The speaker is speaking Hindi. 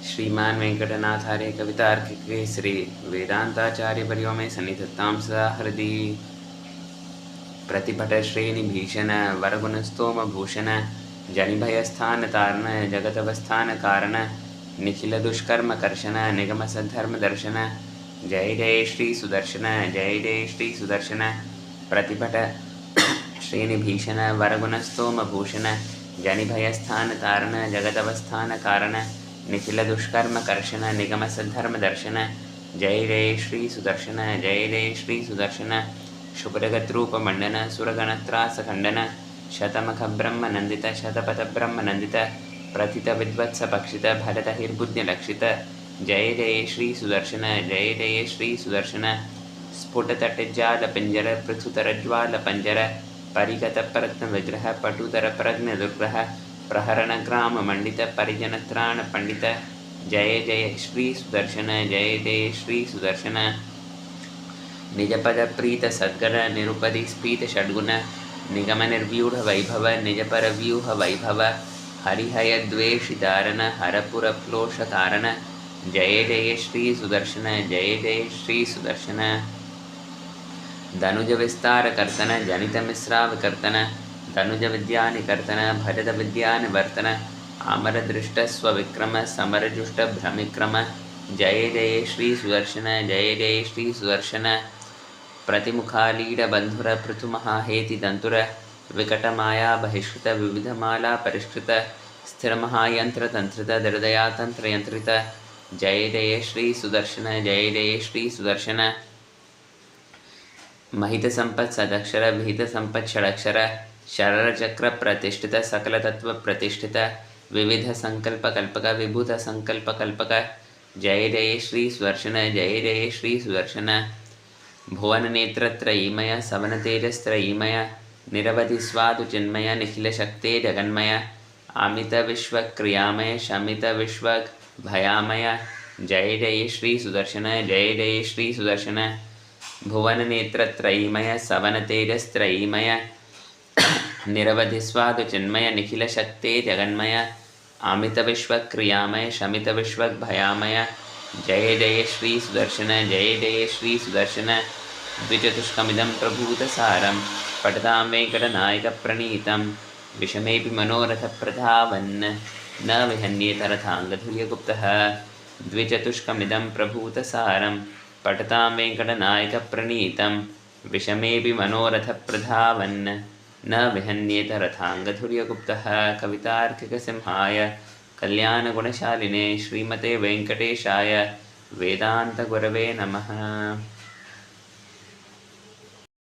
श्रीमान वेंकटनाथार्य कवितार्किके श्री वेदांताचार्यवर्यो मे सन्निधत्तां सदा हृदि। प्रतिभट श्रेणी भीषण वरगुणस्तोम भूषण जनिभयस्थान तारण जगतवस्थान कारण निखिल दुष्कर्म कर्षण निगम सद्धर्म दर्शन जय जय श्री सुदर्शन जय जय श्री सुदर्शन। प्रतिभट श्रेणी भीषण वरगुणस्तोम भूषण जनिभयस्थान तारण जगतवस्थान कारण निखिल दुष्कर्म कर्षण निगम सद्धर्म दर्शन जय जय श्री सुदर्शन जय जय श्री सुदर्शन। शुभ्रगद्रूप मंडन सुरगणत्रास खंडन शतमख ब्रह्म नंदित शतपथ ब्रह्म नंदित प्रथित विद्वत्स पक्षित भरत हिर्बुद्ध लक्षित जय जय श्री सुदर्शन जय जय श्री सुदर्शन। स्फुटतटिज्जाल पिंजर पृथुतरज्वाल पंजर परिगत प्रत्न विग्रह पटुतर प्रज्ञ दुर्ग्रह प्रहरण ग्राम मंडित परिजन त्राण पंडित जय जय श्री सुदर्शन जय जय श्री सुदर्शन। निजपद प्रीत सद्गण निरुपदि स्फीत षड्गुण निगम निर्व्यूढ़ वैभव निजपर व्यूह वैभव हरिहय द्वेषितारण हरपुर क्लोश कारण जय जय श्री सुदर्शन जय जय श्री सुदर्शन। धनुज विस्तार कर्तन जनित मिश्राव कर्तन धनुज विद्या निकर्तन भरत विद्या निवर्तन आमर दृष्ट स्वविक्रम समर जुष्ट भ्रमिक्रम जय जय श्री सुदर्शन जय जय श्री सुदर्शन। प्रतिमुखालीड बंधुर पृथु महाहेति दंतुर विकट माया बहिष्कृत विविध माला परिष्कृत स्थिर महायंत्र तंत्रित हृदया तंत्र यंत्रित जय जय श्री सुदर्शन जय जय श्री सुदर्शन। महित संपत् सदक्षर विहित संपत् षडक्षर शरर चक्र प्रतिष्ठित सकल तत्व प्रतिष्ठित विविध संकल्प कल्पक विभूत संकल्प कल्पक जय जय श्री सुदर्शन जय जय श्री सुदर्शन। भुवन नेत्र त्रयीमय सवन तेजस्त्रयीमय निरवधि स्वादु चिन्मय निखिल शक्ते जगन्मय आमित विश्व क्रियामय शमित विश्व भयामय जय जय श्री सुदर्शन जय जय श्री सुदर्शन। भुवन नेत्र त्रयीमय सवन तेजस्त्रयीमय निरवधि स्वादु चिन्मय निखिल शक्ते जगन्मय आमित विश्व क्रियामय शमित विश्व भयामय जय जय श्री सुदर्शन जय जय श्री सुदर्शन। द्विचतुष्कमिदं प्रभूतसारं पठतां वेङ्कटनायकप्रणीतं विषमेऽपि मनोरथप्रधावन् न विहन्येत रथाङ्गधुर्यगुप्तः। द्विचतुष्कमिदं प्रभूतसारं पठतां वेङ्कटनायकप्रणीतं विषमेऽपि मनोरथप्रधावन् न विहन्येत रथाङ्गधुर्यगुप्तः। कवितार्किकसिंहाय कल्याणगुणशालिने श्रीमते वेङ्कटेशाय वेदान्तगुरवे नमः।